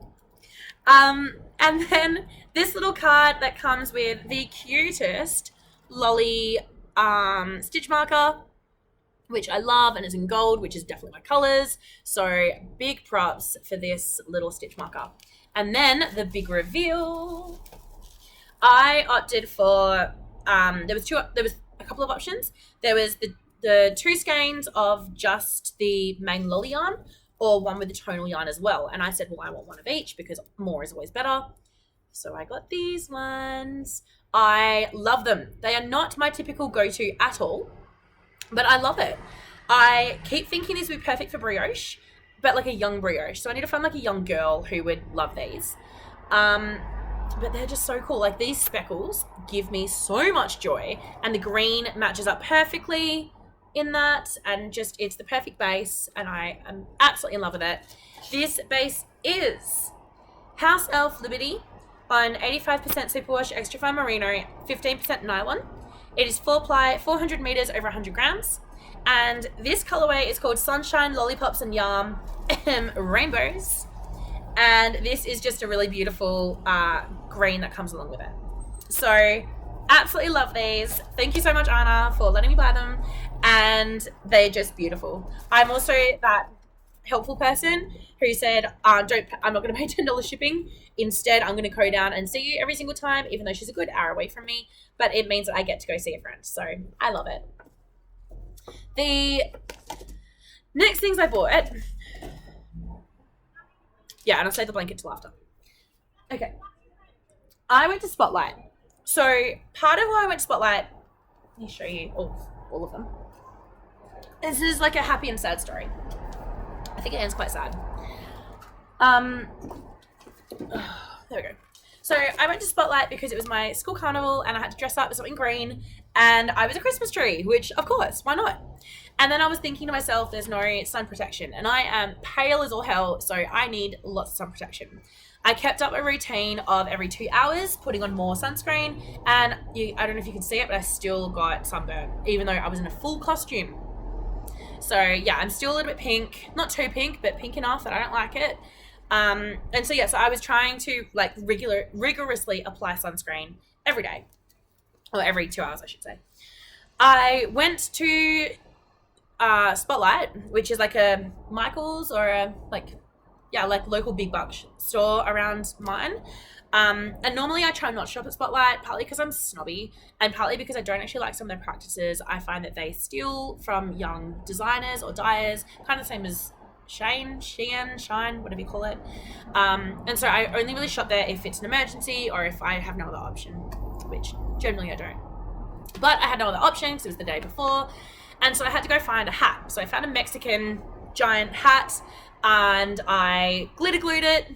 And then this little card that comes with the cutest lolly stitch marker, which I love, and is in gold, which is definitely my colors. So big props for this little stitch marker. And then the big reveal. I opted for there was a couple of options. There was the 2 skeins of just the main lolly yarn, or one with the tonal yarn as well. And I said, well, I want one of each because more is always better. So I got these ones. I love them. They are not my typical go-to at all, but I love it. I keep thinking these would be perfect for brioche, but like a young brioche. So I need to find like a young girl who would love these. But they're just so cool. Like, these speckles give me so much joy, and the green matches up perfectly in that, and just, it's the perfect base, and I am absolutely in love with it. This base is House Elf Liberty on 85% superwash extra fine merino, 15% nylon. It is 4-ply, 400 meters over 100 grams, and this colorway is called Sunshine Lollipops and Yarn Rainbows, and this is just a really beautiful green that comes along with it. So absolutely love these. Thank you so much, Anna, for letting me buy them, and they're just beautiful. I'm also that helpful person who said, I'm not going to pay $10 shipping. Instead, I'm going to go down and see you every single time, even though she's a good hour away from me, but it means that I get to go see a friend. So I love it. The next things I bought, yeah, and I'll save the blanket till after. Okay. I went to Spotlight. So part of why I went to Spotlight, let me show you all of them. This is like a happy and sad story. I think it ends quite sad. There we go. So I went to Spotlight because it was my school carnival and I had to dress up as something green, and I was a Christmas tree, which of course, why not? And then I was thinking to myself, there's no sun protection, and I am pale as all hell, so I need lots of sun protection. I kept up a routine of every 2 hours putting on more sunscreen, and I don't know if you can see it, but I still got sunburn, even though I was in a full costume. So yeah, I'm still a little bit pink, not too pink, but pink enough that I don't like it. And so yeah, so I was trying to like rigorously apply sunscreen every day, or every 2 hours, I should say. I went to Spotlight, which is like a Michael's or a like local big box store around mine. And normally I try not to shop at Spotlight, partly because I'm snobby and partly because I don't actually like some of their practices. I find that they steal from young designers or dyers, kind of the same as Shine, whatever you call it. And so I only really shop there if it's an emergency or if I have no other option, which generally I don't. But I had no other option because it was the day before. And so I had to go find a hat. So I found a Mexican giant hat and I glitter glued it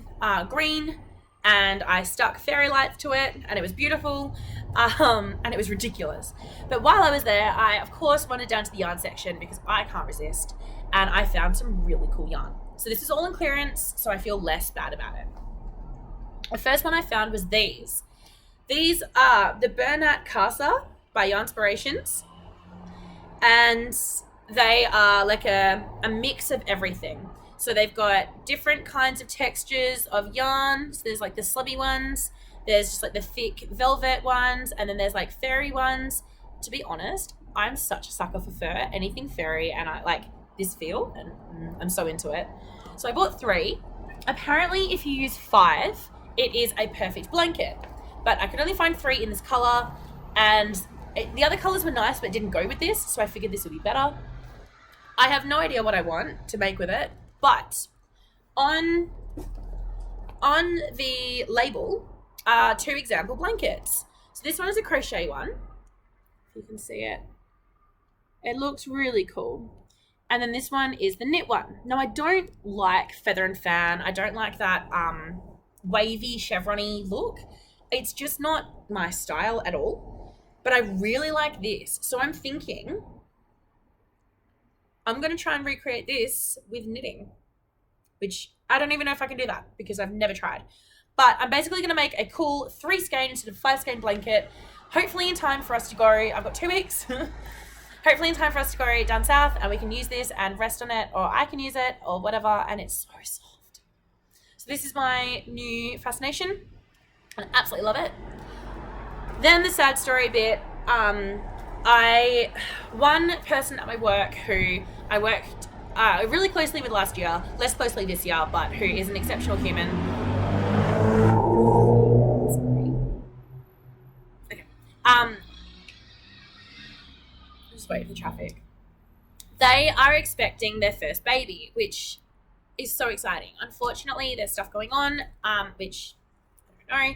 green, and I stuck fairy lights to it, and it was beautiful, and it was ridiculous. But while I was there, I of course wandered down to the yarn section because I can't resist, and I found some really cool yarn. So this is all on clearance, so I feel less bad about it. The first one I found was these. These are the Bernat Casa by Yarnspirations, and they are like a mix of everything. So they've got different kinds of textures of yarn. So there's like the slubby ones, there's just like the thick velvet ones, and then there's like fairy ones. To be honest, I'm such a sucker for fur, anything furry, and I like this feel, and I'm so into it. So I bought 3. Apparently, if you use 5, it is a perfect blanket, but I could only find 3 in this color, and the other colors were nice, but didn't go with this, so I figured this would be better. I have no idea what I want to make with it, but on the label are 2 example blankets. So this one is a crochet one, if you can see it. It looks really cool. And then this one is the knit one. Now, I don't like feather and fan. I don't like that wavy, chevron-y look. It's just not my style at all. But I really like this. So I'm thinking I'm going to try and recreate this with knitting, which I don't even know if I can do that because I've never tried. But I'm basically going to make a cool 3 skein instead of 5 skein blanket, hopefully in time for us to go. I've got 2 weeks. Hopefully in time for us to go down south and we can use this and rest on it, or I can use it or whatever, and it's so soft. So this is my new fascination and I absolutely love it. Then the sad story bit, one person at my work who I worked really closely with last year, less closely this year, but who is an exceptional human. Okay. Just wait for the traffic. They are expecting their first baby, which is so exciting. Unfortunately, there's stuff going on, which I don't know.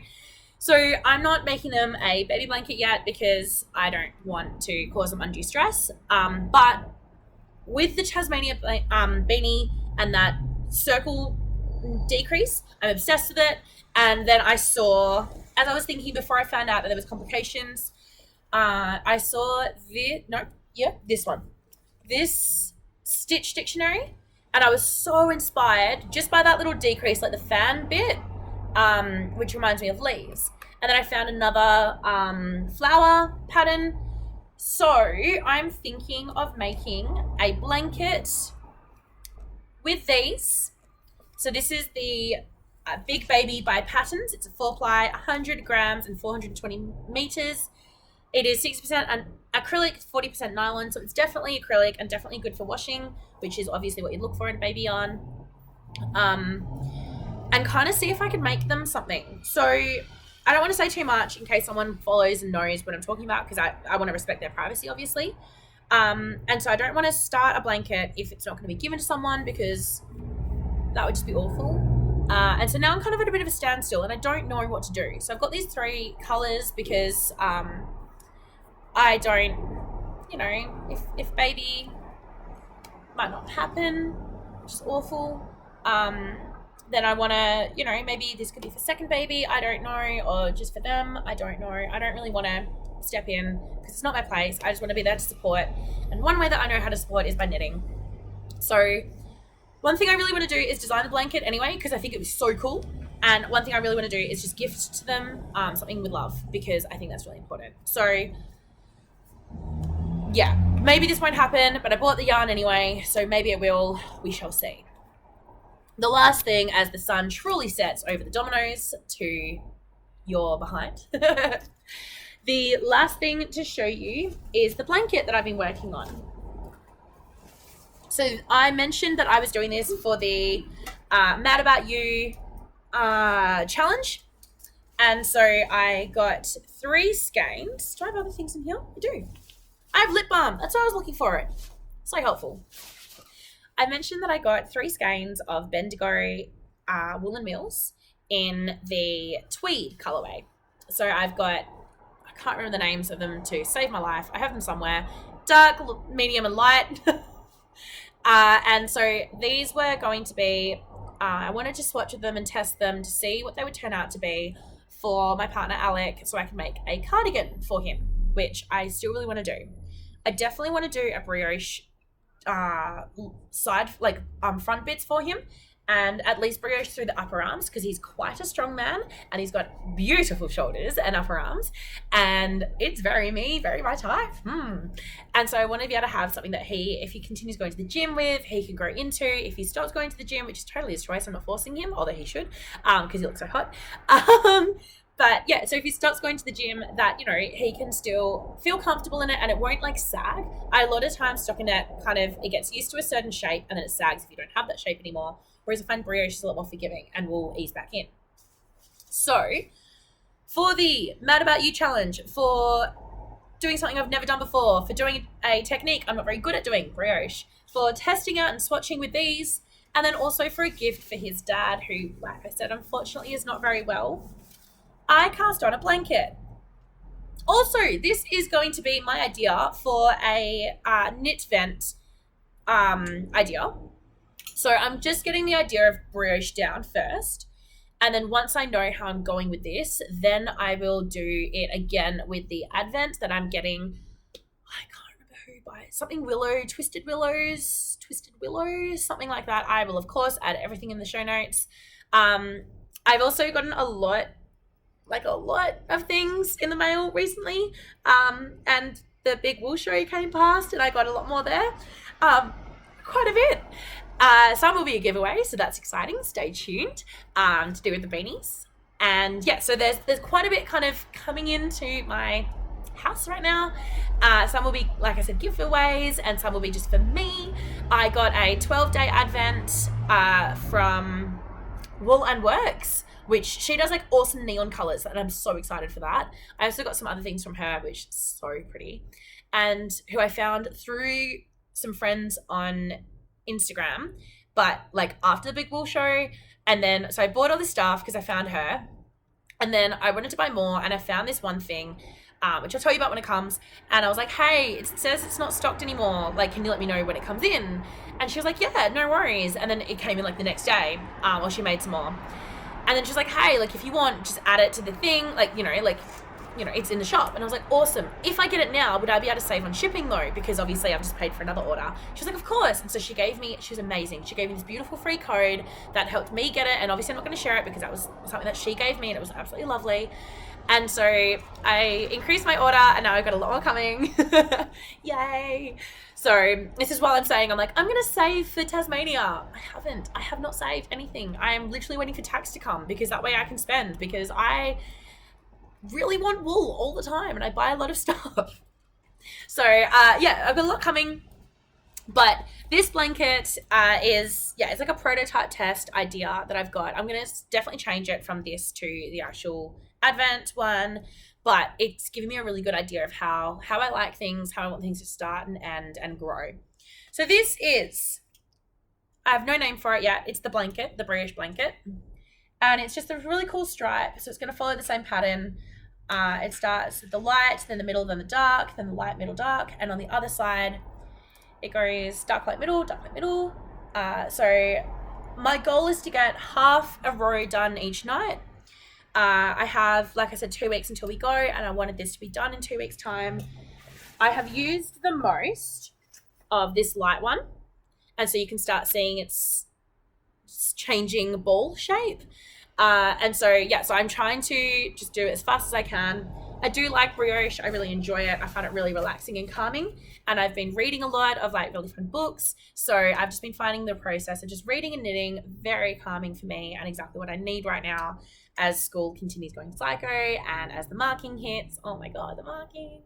So I'm not making them a baby blanket yet because I don't want to cause them undue stress. But with the Tasmania Beanie and that circle decrease, I'm obsessed with it. And then I saw, as I was thinking before I found out that there was complications, I saw this one. This Stitch dictionary. And I was so inspired just by that little decrease, like the fan bit. Which reminds me of leaves. And then I found another flower pattern. So I'm thinking of making a blanket with these. So this is the Big Baby by Patons. It's a 4-ply, 100 grams and 420 meters. It is 60% acrylic, 40% nylon. So it's definitely acrylic and definitely good for washing, which is obviously what you look for in a baby yarn. And kind of see if I could make them something. So I don't want to say too much in case someone follows and knows what I'm talking about, because I want to respect their privacy, obviously. And so I don't want to start a blanket if it's not going to be given to someone, because that would just be awful. And so now I'm kind of at a bit of a standstill and I don't know what to do. So I've got these 3 colors because I don't, if baby might not happen, which is awful. Then I want to, maybe this could be for second baby, I don't know, or just for them, I don't know. I don't really want to step in because it's not my place. I just want to be there to support. And one way that I know how to support is by knitting. So one thing I really want to do is design the blanket anyway, because I think it was so cool. And one thing I really want to do is just gift to them something with love, because I think that's really important. So yeah, maybe this won't happen, but I bought the yarn anyway, so maybe it will. We shall see. The last thing, as the sun truly sets over the dominoes to your behind, the last thing to show you is the blanket that I've been working on. So I mentioned that I was doing this for the Mad About You challenge. And so I got 3 skeins. Do I have other things in here? I do. I have lip balm. That's why I was looking for it. So helpful. I mentioned that I got 3 skeins of Bendigo woolen mills in the tweed colorway. So I've got, I can't remember the names of them to save my life. I have them somewhere. Dark, medium, and light. And so these were going to be, I wanted to swatch with them and test them to see what they would turn out to be for my partner Alec, so I can make a cardigan for him, which I still really want to do. I definitely want to do a brioche front bits for him, and at least brioche through the upper arms, because he's quite a strong man and he's got beautiful shoulders and upper arms, and it's very me, very my type. And so I want to be able to have something that he, if he continues going to the gym with, he can grow into. If he stops going to the gym, which is totally his choice, I'm not forcing him, although he should, because he looks so hot. But yeah, so if he starts going to the gym, that, he can still feel comfortable in it and it won't sag. I a lot of times stockinette it gets used to a certain shape and then it sags if you don't have that shape anymore. Whereas I find brioche is a lot more forgiving and will ease back in. So for the Mad About You challenge, for doing something I've never done before, for doing a technique I'm not very good at doing, brioche, for testing out and swatching with these, and then also for a gift for his dad, who, like I said, unfortunately is not very well, I cast on a blanket. Also, this is going to be my idea for a knit vent idea. So I'm just getting the idea of brioche down first. And then once I know how I'm going with this, then I will do it again with the advent that I'm getting. I can't remember who by something willow, twisted willows, something like that. I will of course add everything in the show notes. I've also gotten a lot of things in the mail recently, and the big wool show came past and I got a lot more there, quite a bit. Some will be a giveaway, so that's exciting. Stay tuned, to do with the beanies. And yeah, so there's quite a bit kind of coming into my house right now. Some will be, like I said, giveaways, and some will be just for me. I got a 12-day advent from Wool and Works, which she does like awesome neon colors, and I'm so excited for that. I also got some other things from her, which is so pretty, and who I found through some friends on Instagram, but like after the big wool show. And then so I bought all this stuff because I found her, and then I wanted to buy more, and I found this one thing, which I'll tell you about when it comes. And I was like, hey, it says it's not stocked anymore, like, can you let me know when it comes in? And she was like, yeah, no worries. And then it came in like the next day, or she made some more. And then she was like, hey, like, if you want, just add it to the thing, like, it's in the shop. And I was like, awesome. If I get it now, would I be able to save on shipping though? Because obviously I've just paid for another order. She was like, of course. And so she was amazing. She gave me this beautiful free code that helped me get it. And obviously I'm not going to share it because that was something that she gave me, and it was absolutely lovely. And so I increased my order, and now I've got a lot more coming. Yay. So this is while I'm saying, I'm like, I'm going to save for Tasmania. I have not saved anything. I am literally waiting for tax to come, because that way I can spend, because I really want wool all the time and I buy a lot of stuff. So yeah, I've got a lot coming. But this blanket it's like a prototype test idea that I've got. I'm going to definitely change it from this to the actual Advent one, but it's giving me a really good idea of how I like things, how I want things to start and grow. So this is, I have no name for it yet. It's the blanket, the British blanket. And it's just a really cool stripe. So it's going to follow the same pattern. It starts with the light, then the middle, then the dark, then the light, middle, dark. And on the other side, it goes dark, light, middle, dark, light, middle. So my goal is to get half a row done each night. I have, like I said, 2 weeks until we go, and I wanted this to be done in 2 weeks' time. I have used the most of this light one. And so you can start seeing it's changing ball shape. And so, yeah, so I'm trying to just do it as fast as I can. I do like brioche. I really enjoy it. I find it really relaxing and calming. And I've been reading a lot of like really fun books. So I've just been finding the process of just reading and knitting very calming for me, and exactly what I need right now as school continues going psycho, and as the marking hits. Oh my God, the marking.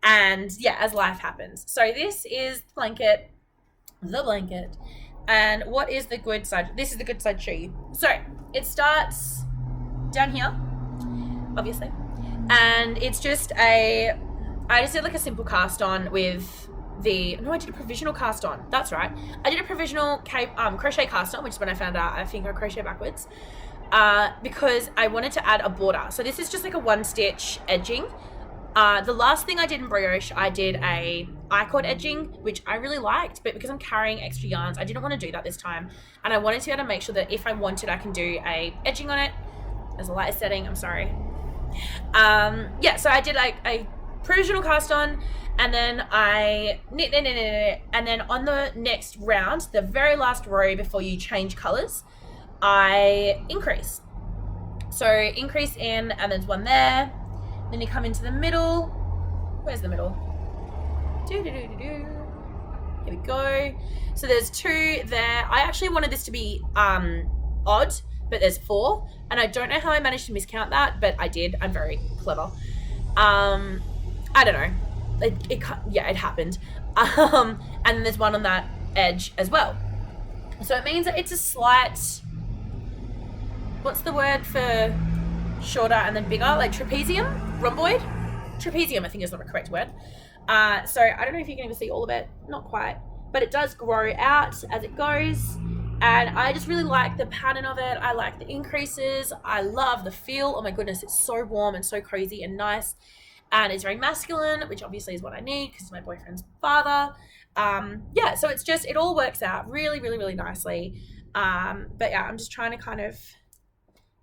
And yeah, as life happens. So this is the blanket. And what is the good side? This is the good side to show you. So it starts down here, obviously. And it's just I just did like a simple cast on with I did a provisional cast on. That's right. I did a provisional crochet cast on, which is when I found out I think I crochet backwards, because I wanted to add a border. So this is just like a 1-stitch edging. The last thing I did in brioche, I did a I-cord edging, which I really liked, but because I'm carrying extra yarns, I didn't want to do that this time. And I wanted to be able to make sure that if I wanted, I can do a edging on it. There's a lighter setting, I'm sorry. Yeah, so I did like a provisional cast on, and then I knit, and then on the next round, the very last row before you change colors, I increase. So increase in, and there's one there. Then you come into the middle. Where's the middle? Here we go. So there's 2 there. I actually wanted this to be odd, but there's 4, and I don't know how I managed to miscount that, but I did. I'm very clever. I don't know. It happened. And then there's one on that edge as well. So it means that it's a slight, what's the word for shorter and then bigger? Like trapezium? Rhomboid? Trapezium, I think is the correct word. So I don't know if you can even see all of it. Not quite. But it does grow out as it goes. And I just really like the pattern of it. I like the increases. I love the feel. Oh my goodness, it's so warm and so cozy and nice. And it's very masculine, which obviously is what I need because it's my boyfriend's father. Yeah, so it's just, it all works out really, really, really nicely. But yeah, I'm just trying to kind of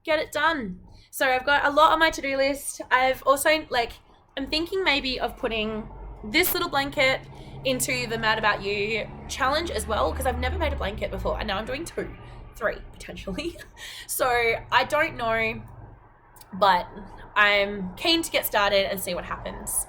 get it done. So I've got a lot on my to-do list. I've also, I'm thinking maybe of putting this little blanket into the Mad About You challenge as well, because I've never made a blanket before, and now I'm doing 3 potentially. So I don't know, but I'm keen to get started and see what happens.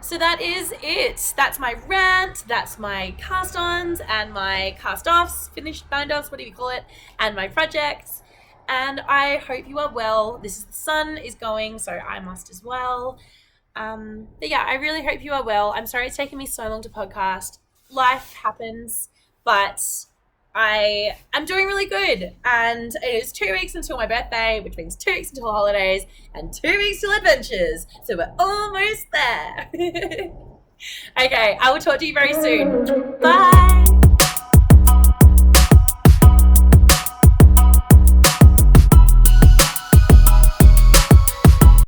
So that is it. That's my rant, that's my cast-ons and my cast-offs, finished bind-offs, whatever you call it, and my projects. And I hope you are well. The sun is going, so I must as well. But yeah, I really hope you are well. I'm sorry it's taken me so long to podcast. Life happens, but I am doing really good. And it is 2 weeks until my birthday, which means 2 weeks until holidays and 2 weeks till adventures. So we're almost there. Okay, I will talk to you very soon. Bye.